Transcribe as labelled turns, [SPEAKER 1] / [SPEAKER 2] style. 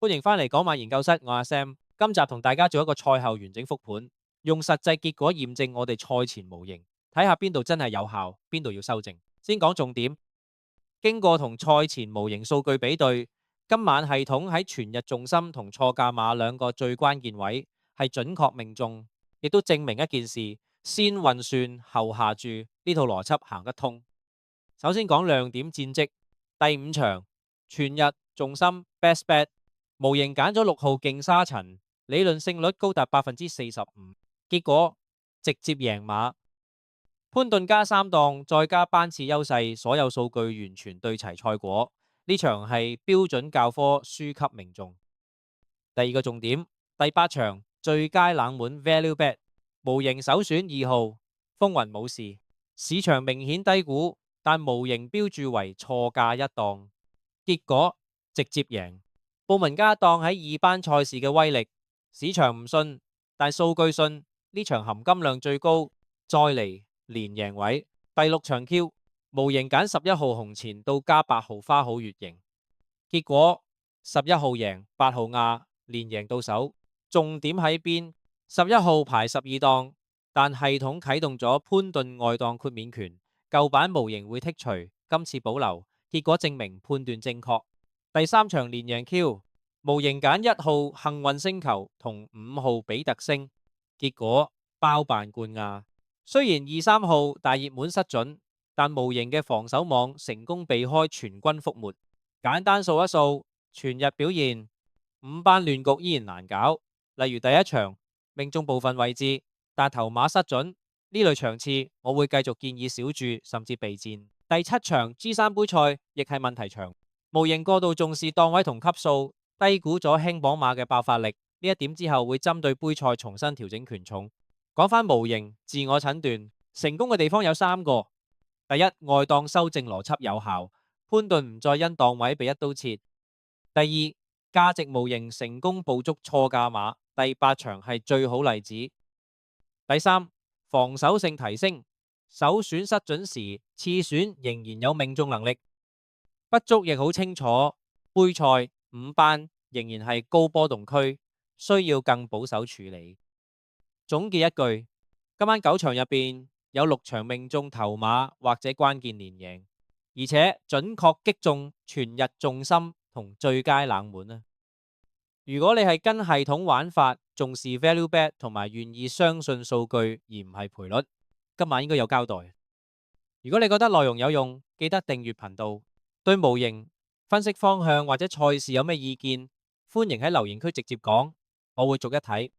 [SPEAKER 1] 歡迎返嚟港馬研究室，我阿 Sam。今集同大家做一個賽後完整復盤，用實際結果驗證我哋賽前模型，睇下邊度真係有效，邊度要修正。先講重點，經過同賽前模型數據比對，今晚系統喺全日重心同錯價碼兩個最關鍵位係準確命中，亦都證明一件事：先運算後下注呢套邏輯行得通。首先講亮點戰績，第五場全日重心 best bet。模型揀咗6號勁沙塵，理論勝率高達45%，結果直接贏馬。潘頓加3檔，再加班次優勢，所有數據完全對齊賽果。呢場係標準教科書級命中。第二個重點，第8場最佳冷門 value bet， 模型首選2號風雲武士，市場明顯低估，但模型標注為錯價1檔，結果直接贏。布文加檔喺2班賽事嘅威力，市場唔信，但數據信。呢場含金量最高，再嚟連贏位。第6場 Q 模型揀11號紅前到加8號花好月型，結果11號贏8號亞連贏到手。重點喺邊？11號排12檔，但系統啟動咗潘頓外檔豁免權，舊版模型會剔除，今次保留，結果證明判斷正確。第3場連贏 Q 模型揀1號幸運星球同5號比特星，結果包辦冠亞。雖然2、3號大熱門失準，但模型嘅防守網成功避開全軍覆沒。簡單數一數全日表現，5班亂局依然難搞。例如第1場命中部分位置，但頭馬失準，呢類場次我會繼續建議小注甚至備戰。第7場 G3 杯賽亦係問題場。模型過度重視檔位同級數，低估咗輕磅馬嘅爆發力。呢一點之後會針對杯賽重新調整權重。講返模型自我診斷成功嘅地方有3個：第一，外檔修正邏輯有效，潘頓唔再因檔位被一刀切；第二，價值模型成功捕捉錯價碼，第8場係最好例子；第三，防守性提升，首選失準時，次選仍然有命中能力。不足亦好清楚，杯賽5班仍然係高波動區，需要更保守處理。總結一句，今晚9場入邊有6場命中頭馬或者關鍵連贏，而且準確擊中全日重心同最佳冷門。如果你係跟系統玩法，重視 value bet 同埋願意相信數據而唔係賠率，今晚應該有交代。如果你覺得內容有用，記得訂閱頻道。對模型分析方向或者賽事有咩意見，歡迎喺留言區直接講，我會逐一睇。